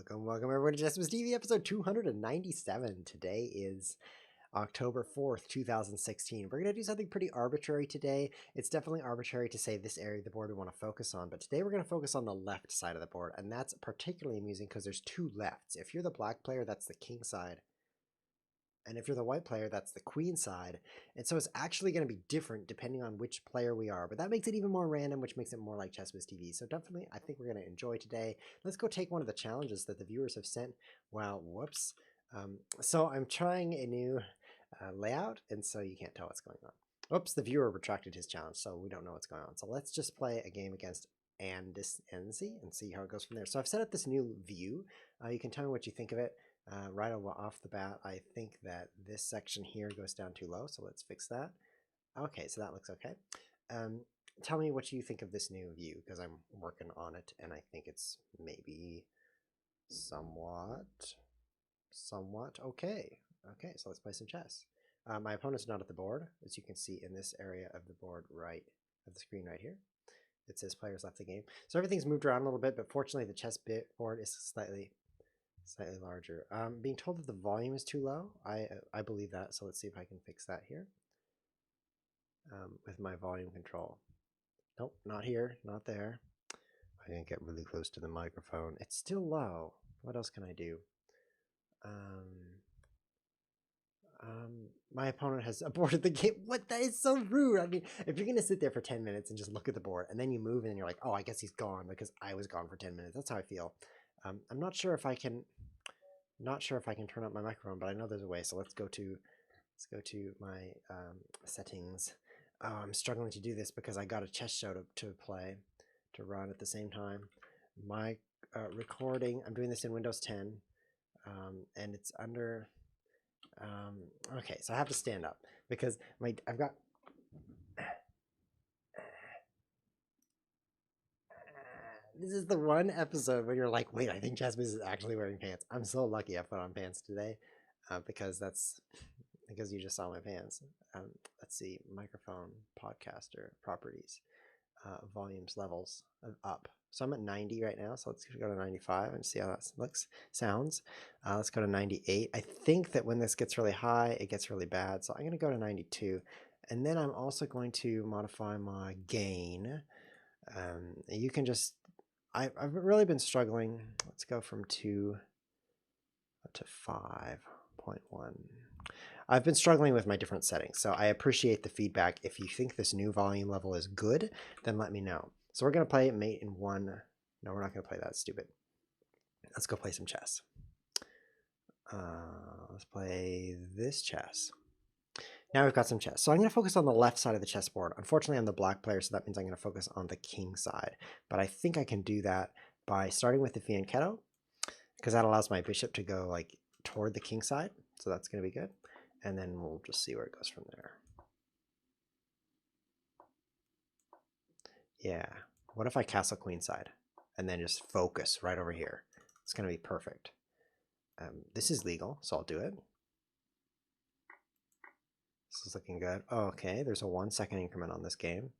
Welcome everyone to Chessboard TV episode 297. Today is October 4th, 2016. We're going to do something pretty arbitrary today. It's definitely arbitrary to say this area of the board we want to focus on, but today we're going to focus on the left side of the board, and that's particularly amusing because there's two lefts. If you're the black player, that's the king side, and if you're the white player, that's the queen side. And so it's actually going to be different depending on which player we are. But that makes it even more random, which makes it more like Chessboard TV. So definitely, I think we're going to enjoy today. Let's go take one of the challenges that the viewers have sent. Wow, whoops. So I'm trying a new layout, and so you can't tell what's going on. Oops, the viewer retracted his challenge, so we don't know what's going on. So let's just play a game against Andy and see how it goes from there. So I've set up this new view. You can tell me what you think of it. Right off the bat, I think that this section here goes down too low, so let's fix that. Okay, so that looks okay. Tell me what you think of this new view, because I'm working on it, and I think it's maybe somewhat okay. Okay, so let's play some chess. My opponent's not at the board, as you can see in this area of the board right of the screen right here. It says players left the game. So everything's moved around a little bit, but fortunately the chess board is slightly larger. Being told that the volume is too low. I believe that, so let's see if I can fix that here with my volume control. Nope, not here, not there. I can get really close to the microphone. It's still low. What else can I do? My opponent has aborted the game. What? That is so rude. I mean, if you're gonna sit there for 10 minutes and just look at the board, and then you move and you're like, oh, I guess he's gone because I was gone for 10 minutes. That's how I feel. I'm not sure if I can turn up my microphone, but I know there's a way. So let's go to my settings. Oh, I'm struggling to do this because I got a chess show to run at the same time. My recording, I'm doing this in Windows 10, and it's under. Okay, so I have to stand up because I've got. This is the one episode where you're like, wait, I think Jasmine is actually wearing pants. I'm so lucky I put on pants today because you just saw my pants. Let's see, microphone, podcaster, properties, volumes, levels, up. So I'm at 90 right now, so let's go to 95 and see how that sounds. Let's go to 98. I think that when this gets really high, it gets really bad, so I'm going to go to 92. And then I'm also going to modify my gain. You can just... I've really been struggling. Let's go from 2 up to 5.1. I've been struggling with my different settings, so I appreciate the feedback. If you think this new volume level is good, then let me know. So we're going to play mate in 1. No, we're not going to play that. Stupid. Let's go play some chess. Let's play this chess. Now we've got some chess. So I'm going to focus on the left side of the chessboard. Unfortunately, I'm the black player, so that means I'm going to focus on the king side. But I think I can do that by starting with the fianchetto, because that allows my bishop to go like toward the king side. So that's going to be good. And then we'll just see where it goes from there. Yeah. What if I castle queen side and then just focus right over here? It's going to be perfect. This is legal, so I'll do it. This is looking good. Oh, okay, there's a 1 second increment on this game.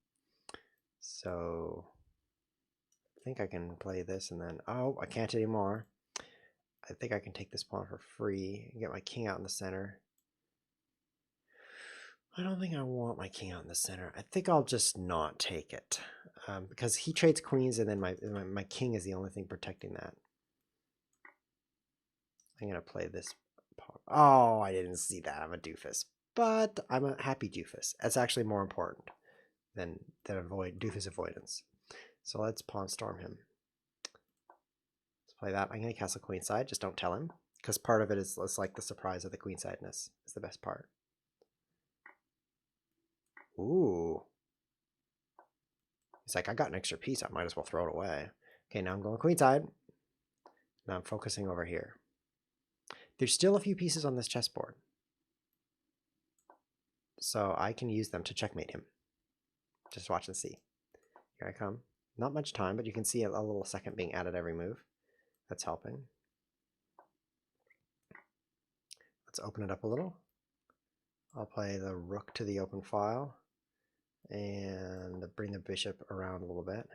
So I think I can play this and then, oh, I can't anymore. I think I can take this pawn for free and get my king out in the center. I don't think I want my king out in the center. I think I'll just not take it because he trades queens and then my king is the only thing protecting that. I'm going to play this pawn. Oh, I didn't see that. I'm a doofus. But I'm a happy doofus. That's actually more important than doofus avoidance. So let's pawn storm him. Let's play that. I'm going to castle queenside. Just don't tell him, because part of it is like the surprise of the queensideness is the best part. Ooh. He's like, I got an extra piece. I might as well throw it away. Okay, now I'm going queenside. Now I'm focusing over here. There's still a few pieces on this chessboard, so I can use them to checkmate him. Just watch and see. Here I come. Not much time, but you can see a little second being added every move. That's helping. Let's open it up a little. I'll play the rook to the open file and bring the bishop around a little bit.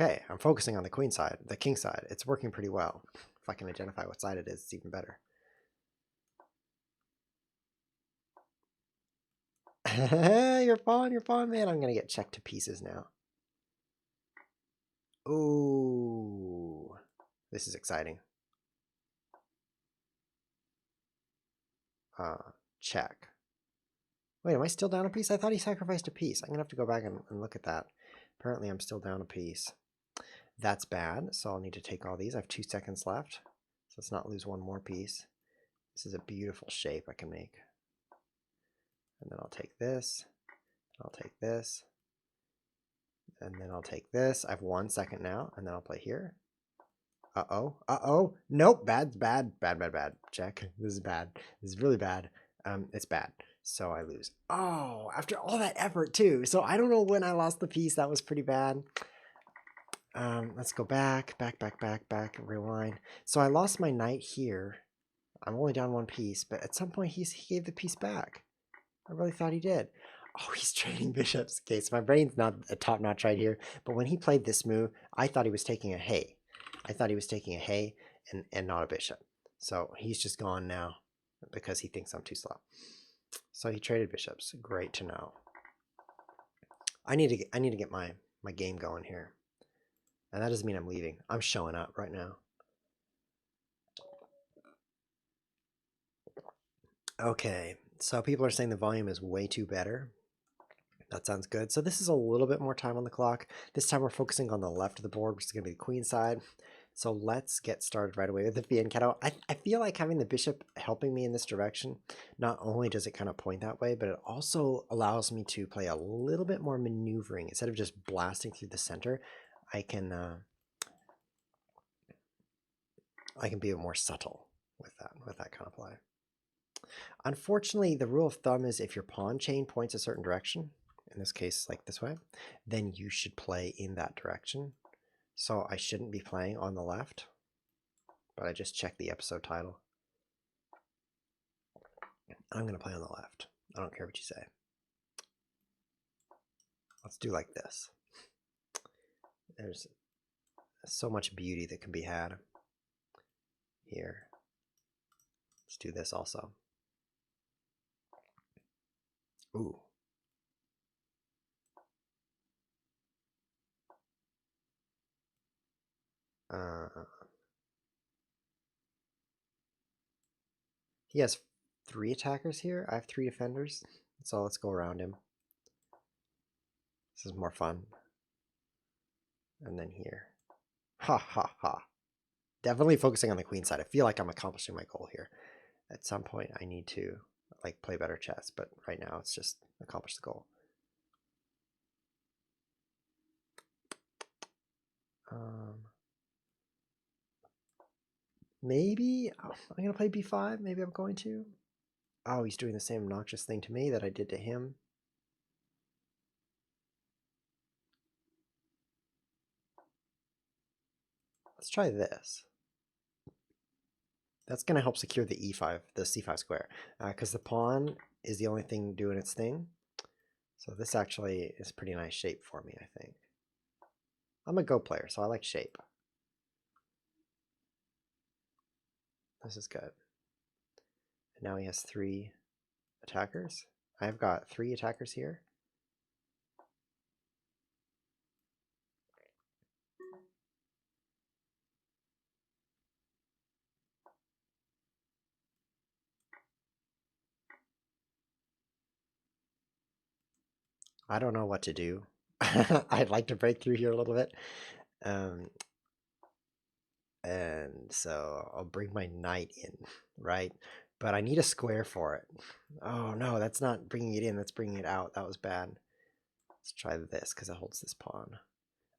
Okay, I'm focusing on the queen side, the king side. It's working pretty well. If I can identify what side it is, it's even better. You're pawn, man. I'm gonna get checked to pieces now. Ooh, this is exciting. Check. Wait, am I still down a piece? I thought he sacrificed a piece. I'm gonna have to go back and look at that. Apparently, I'm still down a piece. That's bad, so I'll need to take all these. I have 2 seconds left, so let's not lose one more piece. This is a beautiful shape I can make. And then I'll take this, I'll take this, and then I'll take this. I have 1 second now, and then I'll play here. Uh-oh. Nope, bad. Check. This is bad. This is really bad. It's bad. So I lose. Oh, after all that effort too. So I don't know when I lost the piece. That was pretty bad. Let's go back, rewind. So I lost my knight here. I'm only down 1 piece, but at some point he gave the piece back. I really thought he did. Oh, he's trading bishops. Okay, so my brain's not a top notch right here. But when he played this move, I thought he was taking a hay. I thought he was taking a hay and not a bishop. So he's just gone now because he thinks I'm too slow. So he traded bishops. Great to know. I need to get my game going here. And that doesn't mean I'm leaving. I'm showing up right now. Okay, so people are saying the volume is way too better. That sounds good. So this is a little bit more time on the clock. This time we're focusing on the left of the board, which is going to be the queen side. So let's get started right away with the fianchetto. I feel like having the bishop helping me in this direction, not only does it kind of point that way, but it also allows me to play a little bit more maneuvering. Instead of just blasting through the center, I can be more subtle with that kind of play. Unfortunately, the rule of thumb is if your pawn chain points a certain direction, in this case like this way, then you should play in that direction. So I shouldn't be playing on the left, but I just checked the episode title. I'm going to play on the left. I don't care what you say. Let's do like this. There's so much beauty that can be had here. Let's do this also. Ooh. He has 3 attackers here. I have 3 defenders. So let's go around him. This is more fun. And then here. Ha. Definitely focusing on the queen side. I feel like I'm accomplishing my goal here. At some point I need to like play better chess, but right now it's just accomplish the goal. Maybe I'm gonna play b5. Maybe I'm going to. Oh, he's doing the same obnoxious thing to me that I did to him. Let's try this. That's gonna help secure the e5, the c5 square, because the pawn is the only thing doing its thing. So this actually is a pretty nice shape for me, I think. I'm a Go player, so I like shape. This is good. And now he has 3 attackers. I've got 3 attackers here. I don't know what to do. I'd like to break through here a little bit. And so I'll bring my knight in, right? But I need a square for it. Oh no, that's not bringing it in, that's bringing it out. That was bad. Let's try this because it holds this pawn.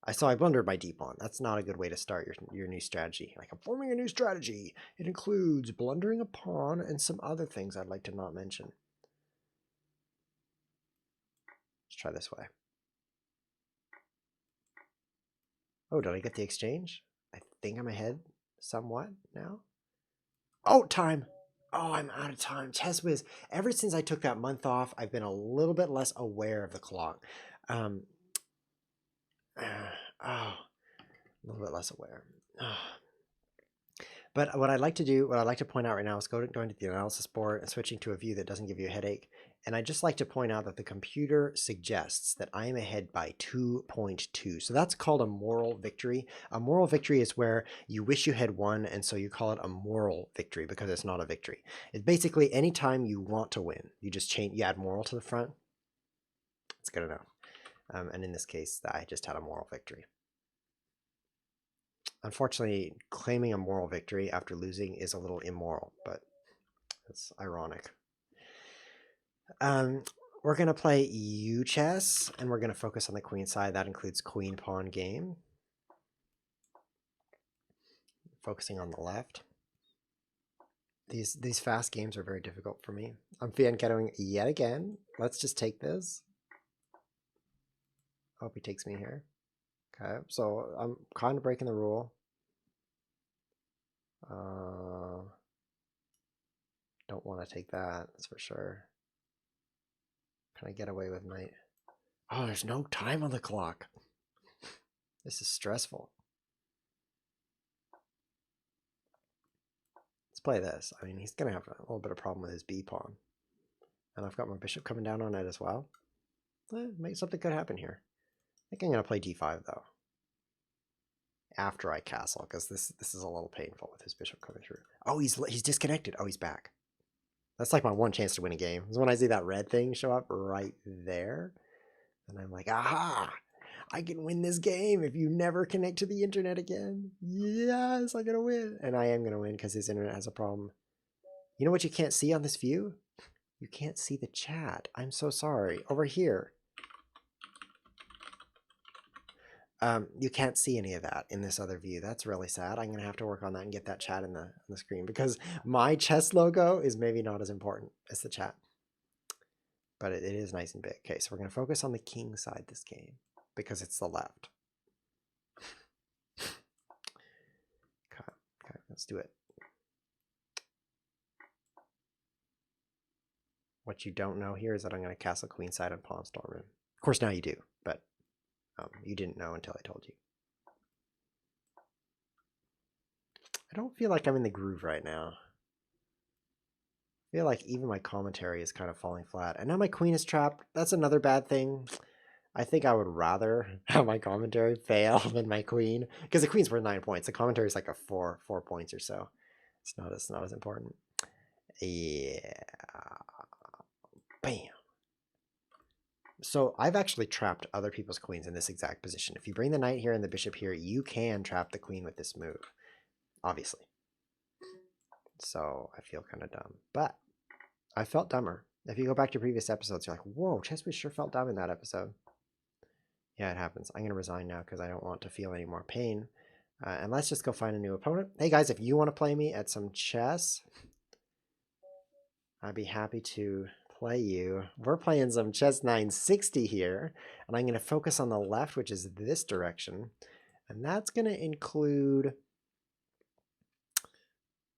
I blundered my d pawn. That's not a good way to start your new strategy. Like, I'm forming a new strategy. It includes blundering a pawn and some other things I'd like to not mention. Let's try this way. Oh, did I get the exchange? I think I'm ahead somewhat now. Oh, time. Oh, I'm out of time. Chess Whiz. Ever since I took that month off, I've been a little bit less aware of the clock. Oh, little bit less aware. But what I'd like to do, what I'd like to point out right now is going to the analysis board and switching to a view that doesn't give you a headache. And I'd just like to point out that the computer suggests that I am ahead by 2.2. So that's called a moral victory. A moral victory is where you wish you had won, and so you call it a moral victory because it's not a victory. It's basically anytime you want to win, you just change, you add moral to the front. It's good enough. And in this case, I just had a moral victory. Unfortunately, claiming a moral victory after losing is a little immoral, but it's ironic. We're going to play U-chess, and we're going to focus on the queen side. That includes queen-pawn game. Focusing on the left. These fast games are very difficult for me. I'm fianchettoing yet again. Let's just take this. Hope he takes me here. Okay, so I'm kind of breaking the rule. Don't want to take that, that's for sure. Can I get away with knight? Oh, there's no time on the clock. This is stressful. Let's play this. I mean, he's going to have a little bit of problem with his b pawn. And I've got my bishop coming down on it as well. Maybe something could happen here. I think I'm going to play d5, though. After I castle, because this is a little painful with his bishop coming through. Oh, he's disconnected. Oh, he's back. That's like my one chance to win a game. Is when I see that red thing show up right there. And I'm like, aha! I can win this game if you never connect to the internet again. Yes, I'm going to win. And I am going to win because his internet has a problem. You know what you can't see on this view? You can't see the chat. I'm so sorry. Over here. You can't see any of that in this other view. That's really sad. I'm going to have to work on that and get that chat in the screen because my chess logo is maybe not as important as the chat. But it is nice and big. Okay, so we're going to focus on the king side this game because it's the left. Okay, let's do it. What you don't know here is that I'm going to castle queenside and pawn storm him. Of course, now you do, but you didn't know until I told you. I don't feel like I'm in the groove right now. I feel like even my commentary is kind of falling flat. And now my queen is trapped. That's another bad thing. I think I would rather have my commentary fail than my queen. Because the queen's worth 9 points. The commentary is like a 4 points or so. It's not as important. Yeah. Bam. So I've actually trapped other people's queens in this exact position. If you bring the knight here and the bishop here, you can trap the queen with this move. Obviously. So I feel kind of dumb. But I felt dumber. If you go back to previous episodes, you're like, whoa, Chessboard sure felt dumb in that episode. Yeah, it happens. I'm going to resign now because I don't want to feel any more pain. And let's just go find a new opponent. Hey guys, if you want to play me at some chess, I'd be happy to play you. We're playing some chess 960 here, and I'm going to focus on the left, which is this direction. And that's going to include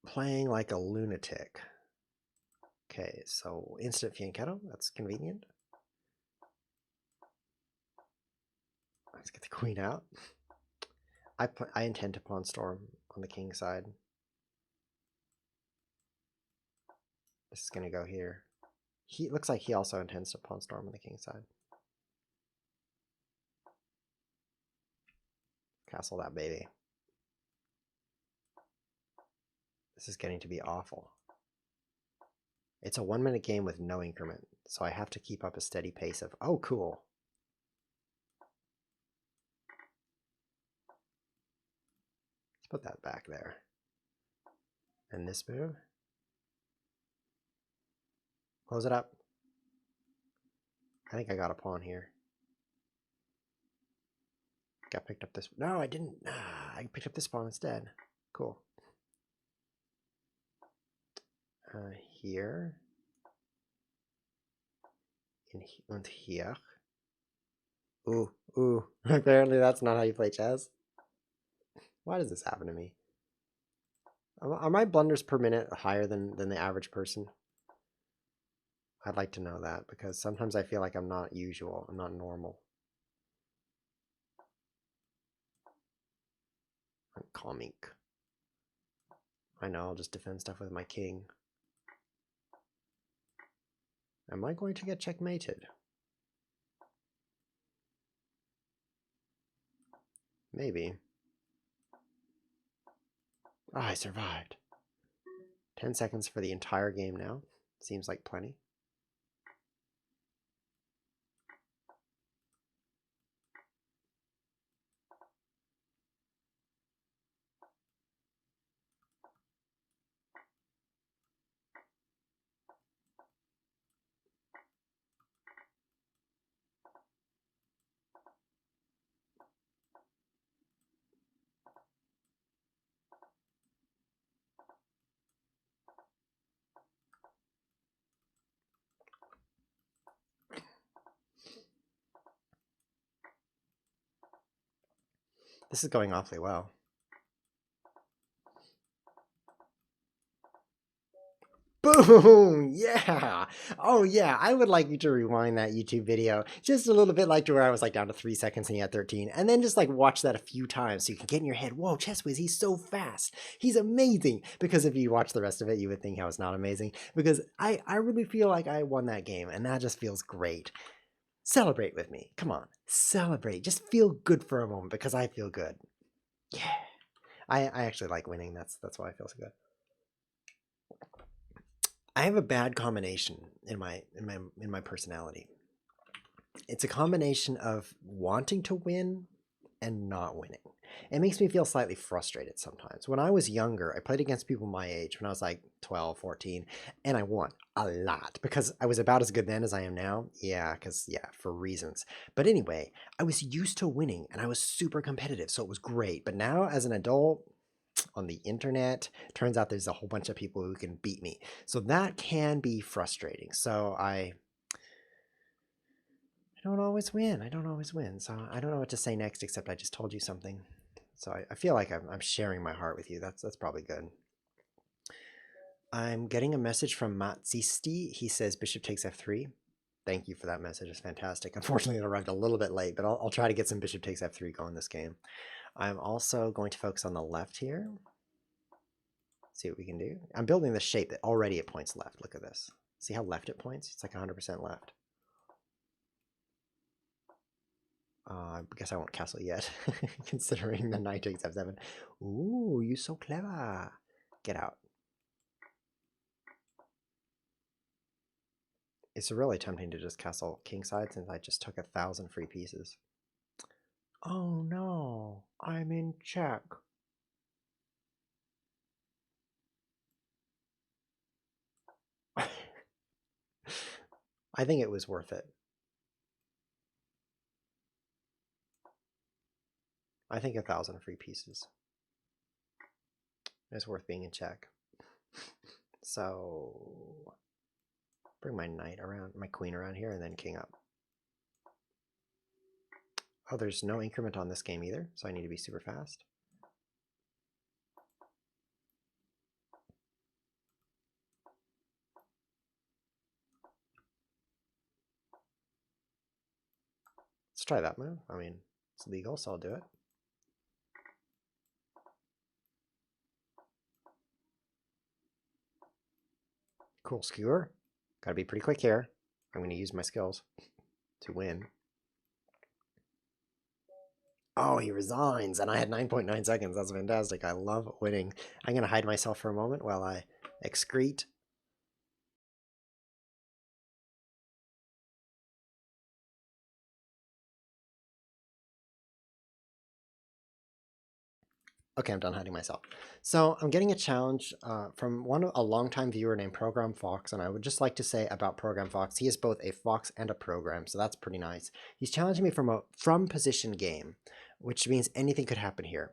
playing like a lunatic. Okay, so instant fianchetto, that's convenient. Let's get the queen out. I intend to pawn storm on the king side. This is going to go here. He looks like he also intends to pawn storm on the king side. Castle that baby. This is getting to be awful. It's a 1 minute game with no increment, so I have to keep up a steady pace of, oh, cool. Let's put that back there. And this move. Close it up. I think I got a pawn here. Got picked up this. No, I didn't. I picked up this pawn instead. Cool. Here. And here. Ooh. Apparently that's not how you play chess. Why does this happen to me? Are my blunders per minute higher than the average person? I'd like to know that because sometimes I feel like I'm not usual. I'm not normal. Comic. I know, I'll just defend stuff with my king. Am I going to get checkmated? Maybe. Oh, I survived. 10 seconds for the entire game now. Seems like plenty. This is going awfully well. Boom! Yeah! Oh yeah, I would like you to rewind that YouTube video just a little bit, like to where I was like down to 3 seconds and you had 13, and then just like watch that a few times so you can get in your head, whoa, ChessWiz, he's so fast. He's amazing. Because if you watch the rest of it, you would think I was not amazing. Because I really feel like I won that game, and that just feels great. Celebrate with me. Come on. Celebrate. Just feel good for a moment because I feel good. Yeah. I actually like winning. That's why I feel so good. I have a bad combination in my personality. It's a combination of wanting to win and not winning. It makes me feel slightly frustrated sometimes. When I was younger, I played against people my age when I was like 12, 14, and I won a lot because I was about as good then as I am now. Yeah, for reasons. But anyway, I was used to winning and I was super competitive, so it was great. But now as an adult, on the internet, turns out there's a whole bunch of people who can beat me. So that can be frustrating. So I don't always win. I don't always win. So I don't know what to say next, except I just told you something. So I feel like I'm sharing my heart with you. That's probably good. I'm getting a message from Matzisti. He says bishop takes f3. Thank you for that message. It's fantastic. Unfortunately, it arrived a little bit late, but I'll try to get some bishop takes f3 going this game. I'm also going to focus on the left here. See what we can do. I'm building this shape that already it points left. Look at this. See how left it points? It's like 100% left. I guess I won't castle yet, considering the knight takes f7. Ooh, you so clever. Get out. It's really tempting to just castle kingside since I just took 1,000 free pieces. Oh no, I'm in check. I think it was worth it. I think 1,000 free pieces is worth being in check. So bring my knight around, my queen around here, and then king up. Oh, there's no increment on this game either, so I need to be super fast. Let's try that move. I mean, it's legal, so I'll do it. Cool skewer. Gotta be pretty quick here. I'm going to use my skills to win. Oh, he resigns, and I had 9.9 seconds. That's fantastic. I love winning. I'm going to hide myself for a moment while I excrete. Okay, I'm done hiding myself. So I'm getting a challenge from a longtime viewer named Program Fox, and I would just like to say about Program Fox, he is both a fox and a program, so that's pretty nice. He's challenging me from a position game, which means anything could happen here.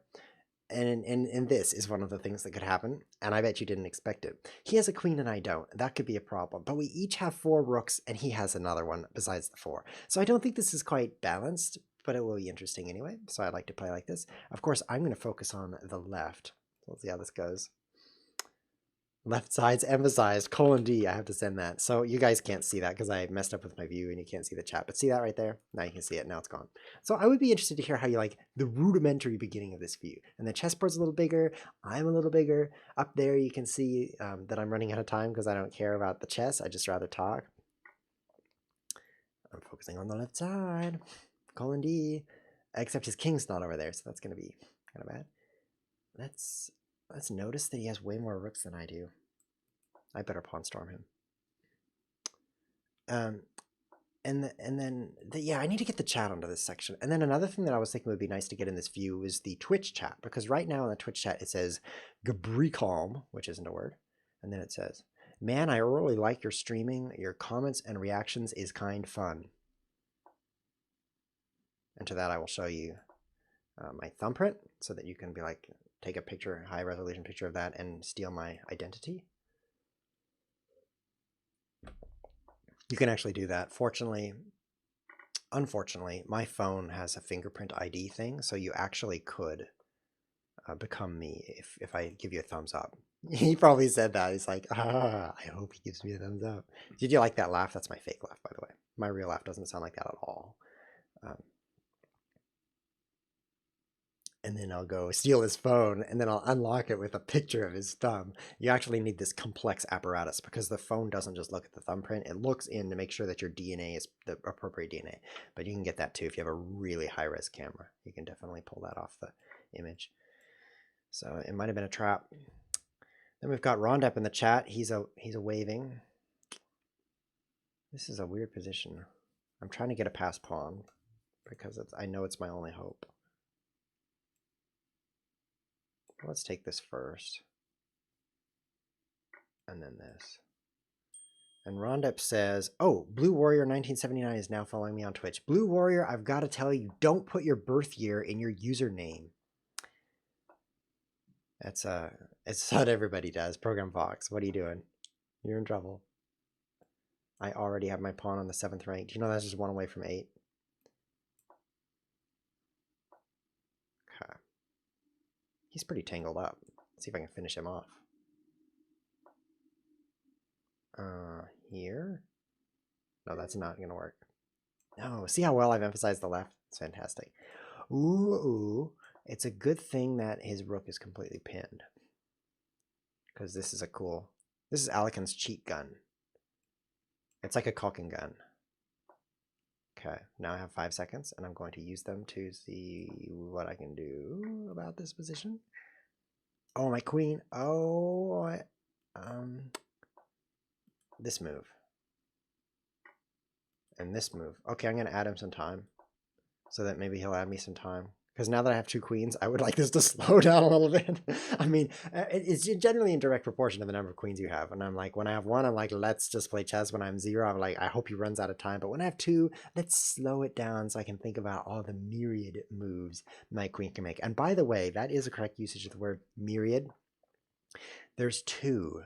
And this is one of the things that could happen, and I bet you didn't expect it. He has a queen and I don't. That could be a problem, but we each have 4 rooks, and he has another one besides the 4. So I don't think this is quite balanced, but it will be interesting anyway, so I like to play like this. Of course, I'm going to focus on the left. So let's see how this goes. Left side's emphasized, :D. I have to send that. So you guys can't see that because I messed up with my view and you can't see the chat. But see that right there? Now you can see it. Now it's gone. So I would be interested to hear how you like the rudimentary beginning of this view. And the chessboard's a little bigger. I'm a little bigger. Up there you can see that I'm running out of time because I don't care about the chess. I just rather talk. I'm focusing on the left side. :D. Except his king's not over there, so that's going to be kind of bad. Let's notice that he has way more rooks than I do. I better pawn storm him. Yeah, I need to get the chat onto this section. And then another thing that I was thinking would be nice to get in this view is the Twitch chat, because right now in the Twitch chat it says Gabricalm, which isn't a word, and then it says, "Man, I really like your streaming. Your comments and reactions is kind fun." And to that I will show you my thumbprint so that you can be like, take a picture, high resolution picture of that and steal my identity. You can actually do that. Unfortunately, my phone has a fingerprint ID thing, so you actually could become me if I give you a thumbs up. He probably said that. He's like, I hope he gives me a thumbs up. Did you like that laugh? That's my fake laugh, by the way. My real laugh doesn't sound like that at all. And then I'll go steal his phone, and then I'll unlock it with a picture of his thumb. You actually need this complex apparatus because the phone doesn't just look at the thumbprint. It looks in to make sure that your DNA is the appropriate DNA. But you can get that too if you have a really high-res camera. You can definitely pull that off the image. So it might have been a trap. Then we've got Rondep in the chat. He's a waving. This is a weird position. I'm trying to get a pass pawn because I know it's my only hope. Let's take this first. And then this. And Rondep says, oh, Blue Warrior 1979 is now following me on Twitch. Blue Warrior, I've got to tell you, don't put your birth year in your username. It's what everybody does. Program Fox, what are you doing? You're in trouble. I already have my pawn on the 7th rank. Do you know that's just one away from 8? Okay. He's pretty tangled up. Let's see if I can finish him off. Here? No, that's not going to work. No, see how well I've emphasized the left? It's fantastic. Ooh, it's a good thing that his rook is completely pinned. Because this is this is Alekin's cheat gun. It's like a caulking gun. Okay, now I have 5 seconds, and I'm going to use them to see what I can do about this position. Oh, my queen. Oh, this move. And this move. Okay, I'm going to add him some time so that maybe he'll add me some time. Because now that I have 2 queens, I would like this to slow down a little bit. I mean, it's generally in direct proportion to the number of queens you have. And I'm like, when I have 1, I'm like, let's just play chess. When I'm 0, I'm like, I hope he runs out of time. But when I have 2, let's slow it down so I can think about all the myriad moves my queen can make. And by the way, that is a correct usage of the word myriad. There's two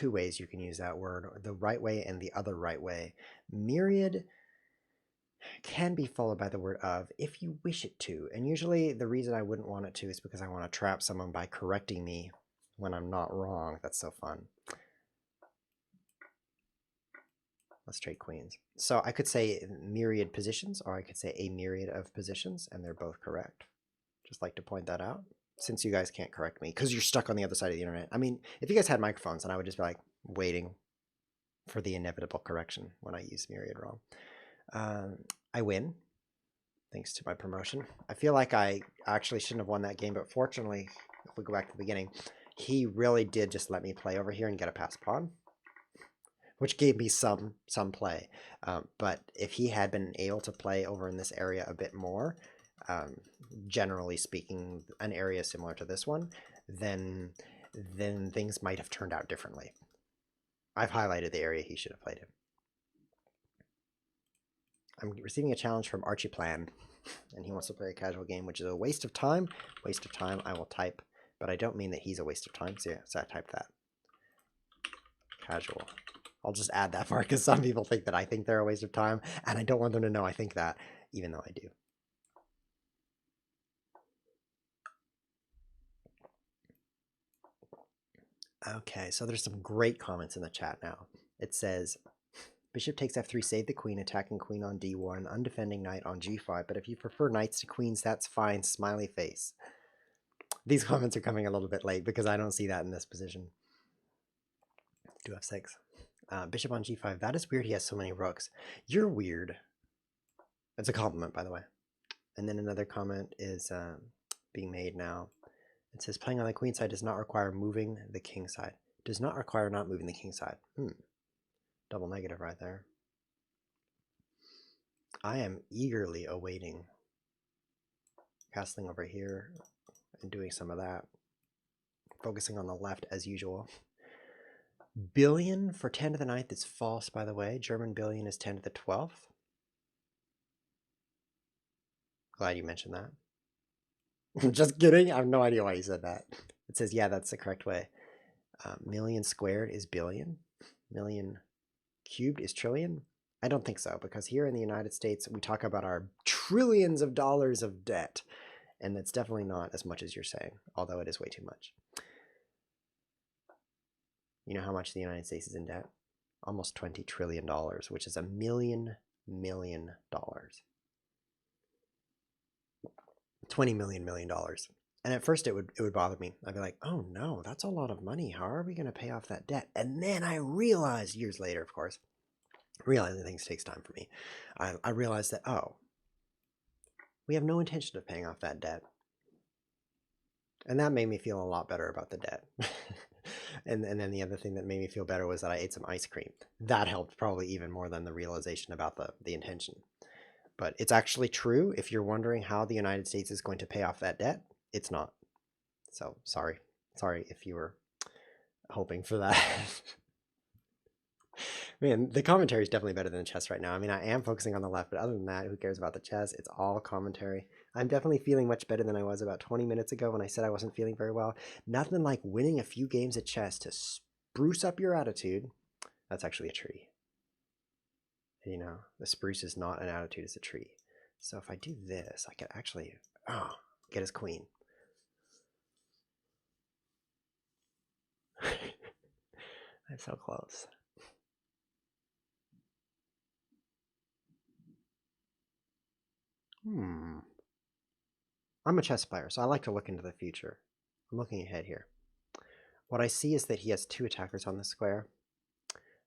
ways you can use that word, the right way and the other right way. Myriad can be followed by the word of if you wish it to. And usually the reason I wouldn't want it to is because I want to trap someone by correcting me when I'm not wrong. That's so fun. Let's trade queens. So I could say myriad positions, or I could say a myriad of positions, and they're both correct. Just like to point that out, since you guys can't correct me because you're stuck on the other side of the internet. I mean, if you guys had microphones, then I would just be like waiting for the inevitable correction when I use myriad wrong. I win, thanks to my promotion. I feel like I actually shouldn't have won that game, but fortunately, if we go back to the beginning, he really did just let me play over here and get a pass pawn, which gave me some play. But if he had been able to play over in this area a bit more, generally speaking, an area similar to this one, then things might have turned out differently. I've highlighted the area he should have played in. I'm receiving a challenge from Archiplan, and he wants to play a casual game, which is a waste of time. Waste of time, I will type, but I don't mean that he's a waste of time, so I typed that. Casual. I'll just add that part because some people think that I think they're a waste of time, and I don't want them to know I think that, even though I do. Okay, so there's some great comments in the chat now. It says, bishop takes f3, save the queen, attacking queen on d1, undefending knight on g5, but if you prefer knights to queens, that's fine, smiley face. These comments are coming a little bit late because I don't see that in this position. Do f6. Bishop on g5, that is weird, he has so many rooks. You're weird. It's a compliment, by the way. And then another comment is being made now. It says, playing on the queen side does not require moving the king side. Does not require not moving the king side. Double negative right there. I am eagerly awaiting castling over here and doing some of that. Focusing on the left as usual. Billion for 10 to the 9th is false, by the way. German billion is 10 to the 12th. Glad you mentioned that. Just kidding. I have no idea why you said that. It says, yeah, that's the correct way. Million squared is billion. Million cubed is trillion. I don't think so, because here in the United States, we talk about our trillions of dollars of debt. And that's definitely not as much as you're saying, although it is way too much. You know how much the United States is in debt? Almost $20 trillion, which is $1 million. 20 million dollars. And at first it would bother me. I'd be like, oh no, that's a lot of money. How are we going to pay off that debt? And then I realized, years later, of course, realizing things takes time for me. I realized that, oh, we have no intention of paying off that debt. And that made me feel a lot better about the debt. and then the other thing that made me feel better was that I ate some ice cream. That helped probably even more than the realization about the intention. But it's actually true. If you're wondering how the United States is going to pay off that debt, it's not. So sorry if you were hoping for that. Man, the commentary is definitely better than the chess right now. I mean, I am focusing on the left, but other than that, who cares about the chess? It's all commentary. I'm definitely feeling much better than I was about 20 minutes ago when I said I wasn't feeling very well. Nothing like winning a few games of chess to spruce up your attitude. That's actually a tree. You know, the spruce is not an attitude, it's a tree. So if I do this, I could actually get his queen. I'm so close. I'm a chess player, so I like to look into the future. I'm looking ahead here. What I see is that he has 2 attackers on the square,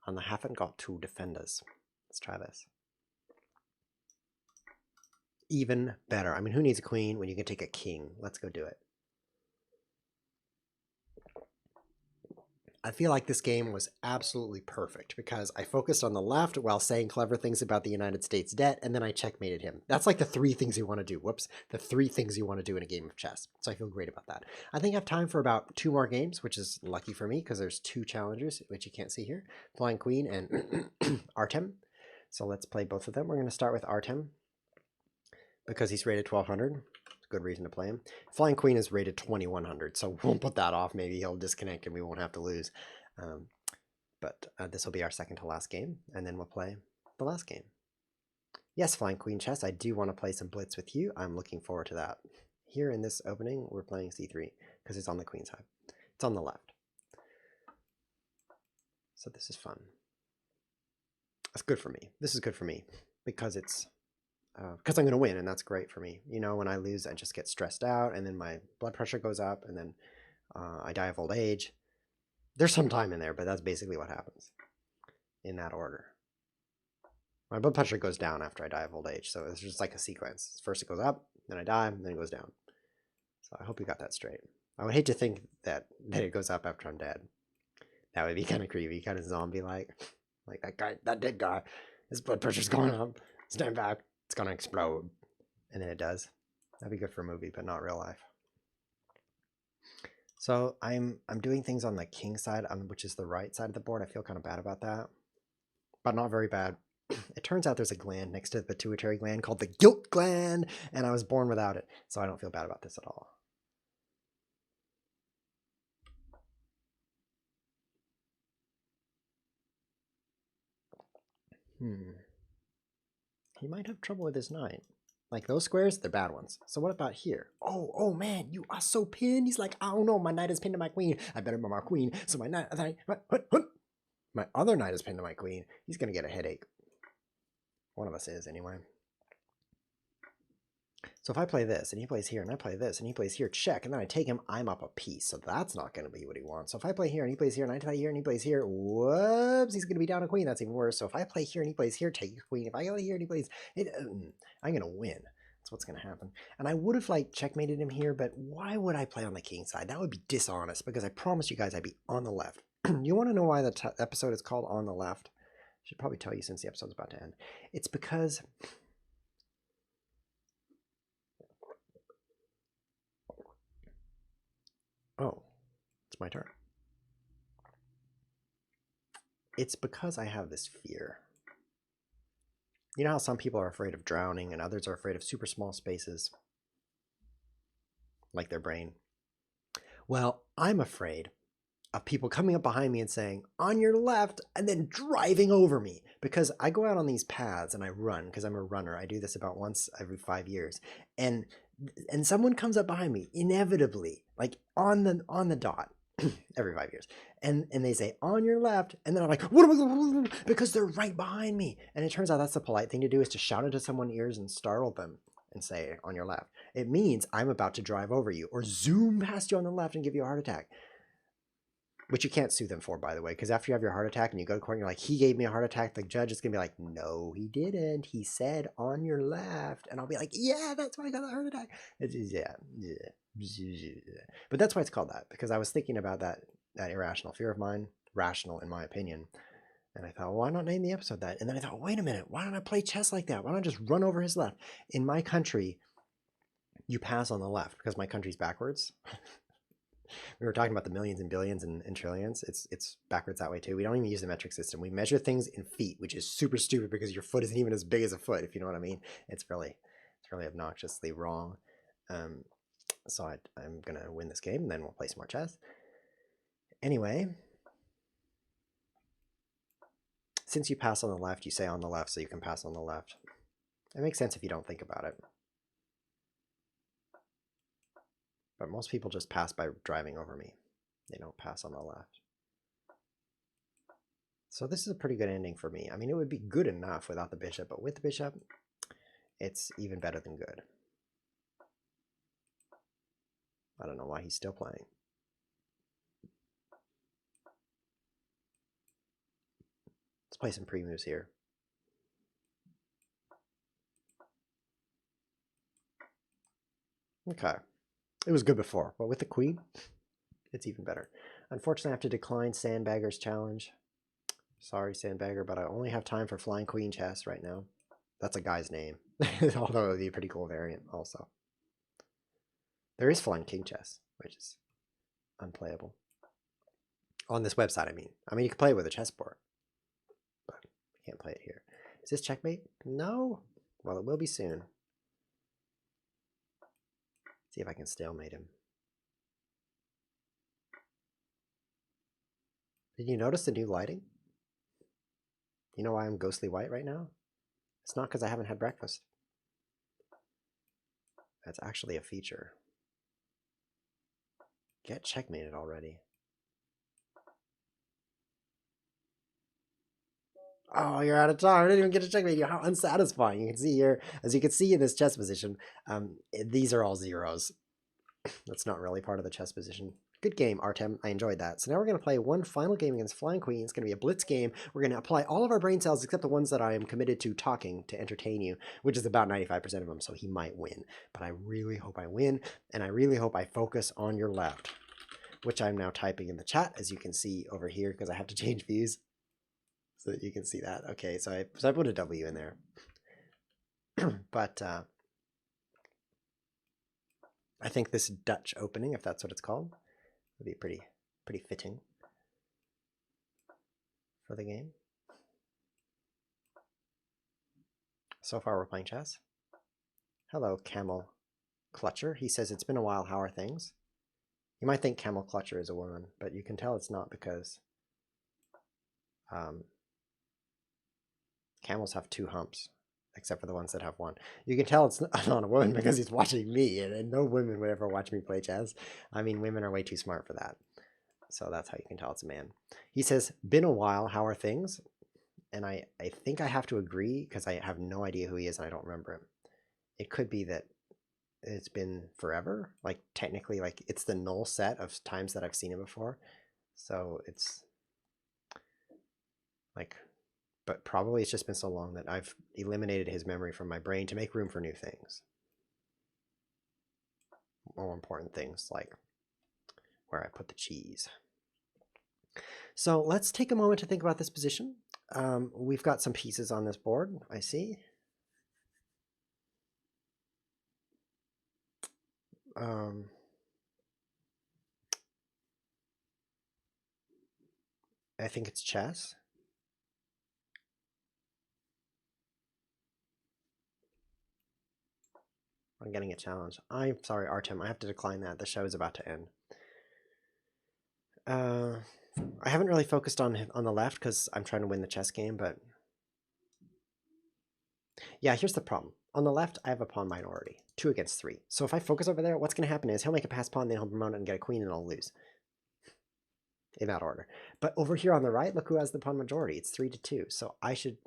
and I haven't got 2 defenders. Let's try this. Even better. I mean, who needs a queen when you can take a king? Let's go do it. I feel like this game was absolutely perfect because I focused on the left while saying clever things about the United States debt, and then I checkmated him. That's like the 3 things you want to do. Whoops. The 3 things you want to do in a game of chess. So I feel great about that. I think I have time for about 2 more games, which is lucky for me because there's 2 challengers, which you can't see here. Flying Queen and Artem. So let's play both of them. We're going to start with Artem because he's rated 1200. Good reason to play him. Flying Queen is rated 2100, so we'll put that off. Maybe he'll disconnect and we won't have to lose. But this will be our second to last game, and then we'll play the last game. Yes, Flying Queen chess, I do want to play some blitz with you. I'm looking forward to that. Here in this opening, we're playing c3 because it's on the queen side. It's on the left. So this is fun. That's good for me. This is good for me because it's because I'm going to win, and that's great for me. You know, when I lose, I just get stressed out, and then my blood pressure goes up, and then I die of old age. There's some time in there, but that's basically what happens in that order. My blood pressure goes down after I die of old age, so it's just like a sequence. First it goes up, then I die, then it goes down. So I hope you got that straight. I would hate to think that it goes up after I'm dead. That would be kind of creepy, kind of zombie-like. Like that guy, that dead guy, his blood pressure's going up. Stand back. It's gonna explode. And then it does. That'd be good for a movie, but not real life. So I'm doing things on the king side, which is the right side of the board. I feel kind of bad about that, but not very bad. It turns out there's a gland next to the pituitary gland called the guilt gland, and I was born without it, so I don't feel bad about this at all. He might have trouble with his knight. Like those squares, they're bad ones. So what about here? Oh man, you are so pinned. He's like, I don't know, my knight is pinned to my queen. I better move my queen. So my knight, my other knight is pinned to my queen. He's gonna get a headache. One of us is anyway. So if I play this, and he plays here, and I play this, and he plays here, check, and then I take him, I'm up a piece. So that's not going to be what he wants. So if I play here, and he plays here, and I play here, and he plays here, whoops, he's going to be down a queen. That's even worse. So if I play here, and he plays here, take your queen. If I go here, and he plays, I'm going to win. That's what's going to happen. And I would have, like, checkmated him here, but why would I play on the king side? That would be dishonest, because I promised you guys I'd be on the left. You want to know why the episode is called On the Left? I should probably tell you since the episode's about to end. It's because... Oh, it's my turn. It's because I have this fear. You know how some people are afraid of drowning and others are afraid of super small spaces? Like their brain. Well, I'm afraid of people coming up behind me and saying, on your left, and then driving over me. Because I go out on these paths and I run, because I'm a runner. I do this about once every 5 years. And someone comes up behind me, inevitably, like on the dot, every 5 years. And they say, on your left, and then I'm like, what am I going to do? Because they're right behind me. And it turns out that's the polite thing to do, is to shout into someone's ears and startle them and say, on your left. It means I'm about to drive over you, or zoom past you on the left and give you a heart attack. Which you can't sue them for, by the way, because after you have your heart attack and you go to court and you're like, he gave me a heart attack, the judge is going to be like, no, he didn't. He said on your left. And I'll be like, yeah, that's why I got the heart attack. Yeah. But that's why it's called that, because I was thinking about that irrational fear of mine, rational in my opinion. And I thought, well, why not name the episode that? And then I thought, wait a minute, why don't I play chess like that? Why don't I just run over his left? In my country, you pass on the left, because my country's backwards. We were talking about the millions and billions and trillions. It's backwards that way too. We don't even use the metric system. We measure things in feet, which is super stupid because your foot isn't even as big as a foot, if you know what I mean. It's really obnoxiously wrong. So I'm gonna win this game, and then we'll play some more chess. Anyway, since you pass on the left, you say on the left, so you can pass on the left. It makes sense if you don't think about it. But most people just pass by driving over me. They don't pass on the left. So this is a pretty good ending for me. I mean, it would be good enough without the bishop, but with the bishop, it's even better than good. I don't know why he's still playing. Let's play some pre-moves here. Okay. It was good before, but with the queen, it's even better. Unfortunately, I have to decline Sandbagger's challenge. Sorry, Sandbagger, but I only have time for flying queen chess right now. That's a guy's name, although it would be a pretty cool variant also. There is flying king chess, which is unplayable. On this website, I mean. You can play it with a chessboard, but you can't play it here. Is this checkmate? No? Well, it will be soon. See if I can stalemate him. Did you notice the new lighting? You know why I'm ghostly white right now? It's not because I haven't had breakfast. That's actually a feature. Get checkmated already. Oh, you're out of time. I didn't even get to checkmate you. How unsatisfying. You can see here, as you can see in this chess position, these are all zeros. That's not really part of the chess position. Good game, Artem. I enjoyed that. So now we're going to play one final game against Flying Queen. It's going to be a blitz game. We're going to apply all of our brain cells except the ones that I am committed to talking to entertain you, which is about 95% of them, so he might win. But I really hope I win, and I really hope I focus on your left, which I'm now typing in the chat, as you can see over here, because I have to change views so that you can see that. Okay, so I put a W in there. But I think this Dutch opening, if that's what it's called, would be pretty fitting for the game. So far we're playing chess. Hello, Camel Clutcher. He says, it's been a while, how are things? You might think Camel Clutcher is a woman, but you can tell it's not, because camels have 2 humps. except for the ones that have one. You can tell it's not a woman because he's watching me, and no women would ever watch me play chess. I mean, women are way too smart for that. So that's how you can tell it's a man. He says, been a while, how are things? And I think I have to agree because I have no idea who he is and I don't remember him. It could be that it's been forever. Like technically, like it's the null set of times that I've seen him before. So it's like, but probably it's just been so long that I've eliminated his memory from my brain to make room for new things. More important things like where I put the cheese. So let's take a moment to think about this position. We've got some pieces on this board, I see. I think it's chess. I'm getting a challenge. I'm sorry, Artem, I have to decline that. The show is about to end. I haven't really focused on the left because I'm trying to win the chess game, but yeah, here's the problem. On the left, I have a pawn minority, 2 against 3. So if I focus over there, what's going to happen is he'll make a pass pawn, then he'll promote it and get a queen, and I'll lose. In that order. But over here on the right, look who has the pawn majority. It's 3-2. So I should,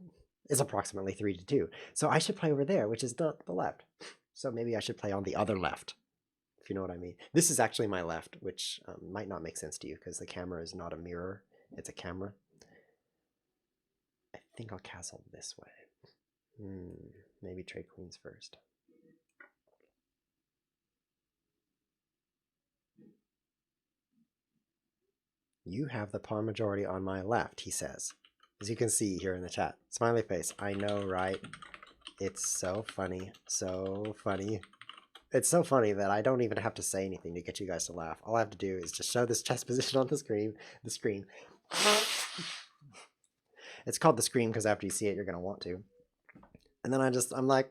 it's approximately 3-2. So I should play over there, which is not the left. So maybe I should play on the other left, if you know what I mean. This is actually my left, which might not make sense to you because the camera is not a mirror. It's a camera. I think I'll castle this way. Maybe trade queens first. You have the pawn majority on my left, he says. As you can see here in the chat. Smiley face. I know, right? It's so funny. So funny. It's so funny that I don't even have to say anything to get you guys to laugh. All I have to do is just show this chess position on the screen. It's called the screen because after you see it, you're going to want to. And then I'm like,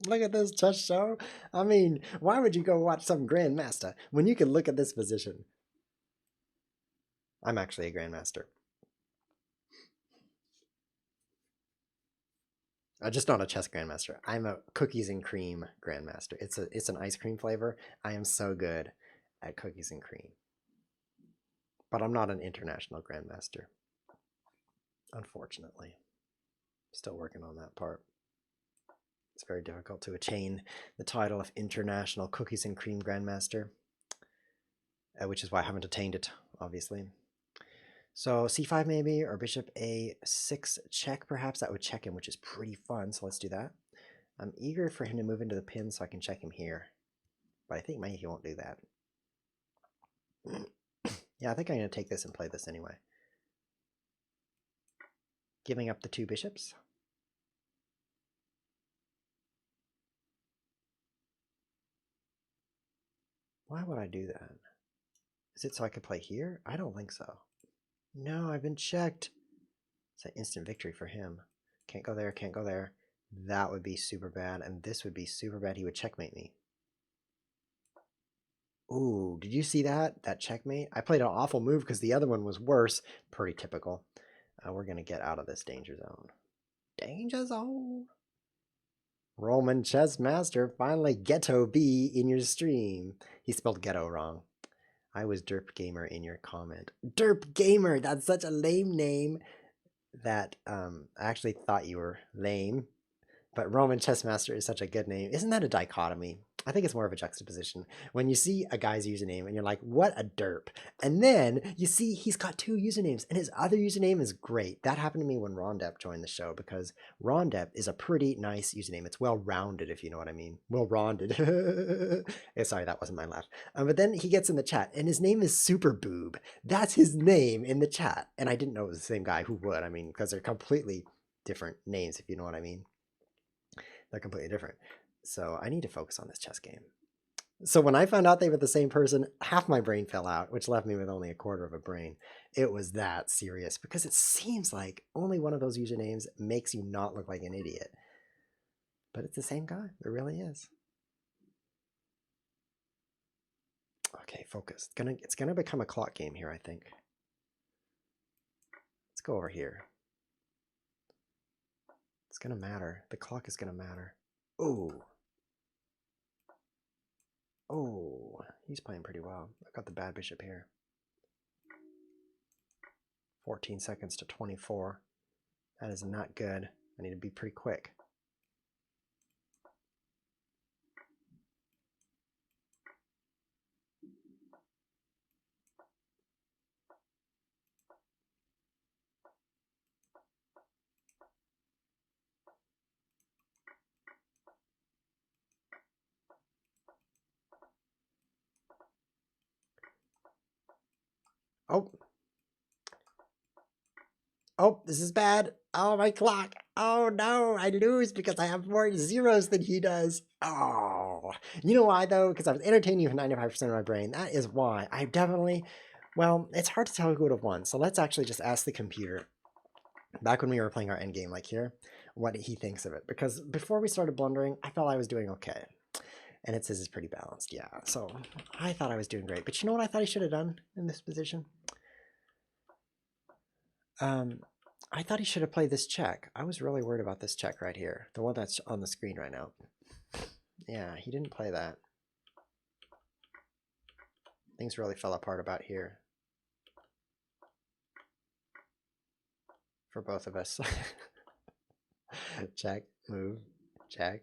look at this chess show. I mean, why would you go watch some grandmaster when you can look at this position? I'm actually a grandmaster. Just not a chess grandmaster. I'm a cookies and cream grandmaster. It's an ice cream flavor. I am so good at cookies and cream. But I'm not an international grandmaster. Unfortunately. Still working on that part. It's very difficult to attain the title of international cookies and cream grandmaster. Which is why I haven't attained it, obviously. So c5 maybe, or bishop a6 check perhaps. That would check him, which is pretty fun, so let's do that. I'm eager for him to move into the pin so I can check him here. But I think maybe he won't do that. Yeah, I think I'm going to take this and play this anyway. Giving up the 2 bishops. Why would I do that? Is it so I could play here? I don't think so. No, I've been checked. It's an instant victory for him. Can't go there, can't go there. That would be super bad, and this would be super bad. He would checkmate me. Ooh, did you see that? That checkmate? I played an awful move because the other one was worse. Pretty typical. We're going to get out of this danger zone. Danger zone? Roman Chess Master, finally ghetto B in your stream. He spelled ghetto wrong. I was Derp Gamer in your comment. Derp Gamer! That's such a lame name that I actually thought you were lame. But Roman Chess Master is such a good name. Isn't that a dichotomy? I think it's more of a juxtaposition. When you see a guy's username and you're like, what a derp. And then you see he's got 2 usernames and his other username is great. That happened to me when Rondep joined the show because Rondep is a pretty nice username. It's well-rounded, if you know what I mean. Well-rounded. Sorry, that wasn't my laugh. But then he gets in the chat and his name is Super Boob. That's his name in the chat. And I didn't know it was the same guy. Who would? I mean, because they're completely different names, if you know what I mean. They're completely different. So I need to focus on this chess game. So when I found out they were the same person, half my brain fell out, which left me with only a quarter of a brain. It was that serious because it seems like only one of those usernames makes you not look like an idiot. But it's the same guy. It really is. Okay, focus. It's gonna become a clock game here, I think. Let's go over here. It's gonna matter. The clock is gonna matter. Ooh. Oh, he's playing pretty well. I've got the bad bishop here. 14 seconds to 24. That is not good. I need to be pretty quick. Oh. Oh, this is bad. Oh, my clock. Oh, no, I lose because I have more zeros than he does. Oh, you know why, though? Because I was entertaining you for 95% of my brain. That is why. I definitely, well, it's hard to tell who would have won. So let's actually just ask the computer, back when we were playing our endgame, like here, what he thinks of it. Because before we started blundering, I felt I was doing okay. And it says it's pretty balanced, yeah. So I thought I was doing great. But you know what I thought I should have done in this position? I thought he should have played this check. I was really worried about this check right here. The one that's on the screen right now. Yeah, he didn't play that. Things really fell apart about here. For both of us. Check, move, check.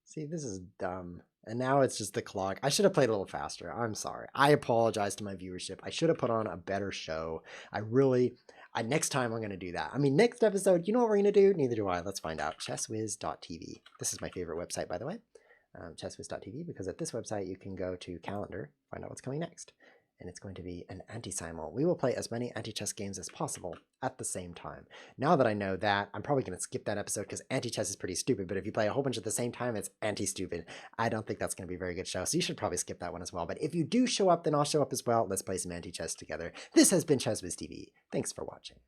See, this is dumb. And now it's just the clock. I should have played a little faster. I'm sorry. I apologize to my viewership. I should have put on a better show. Next time I'm going to do that. I mean, next episode, you know what we're going to do? Neither do I. Let's find out. Chesswiz.tv. This is my favorite website, by the way. Chesswiz.tv, because at this website you can go to calendar, find out what's coming next. And it's going to be an anti-simul. We will play as many anti-chess games as possible at the same time. Now that I know that, I'm probably going to skip that episode because anti-chess is pretty stupid, but if you play a whole bunch at the same time, it's anti-stupid. I don't think that's going to be a very good show, so you should probably skip that one as well. But if you do show up, then I'll show up as well. Let's play some anti-chess together. This has been ChessWizTV. Thanks for watching.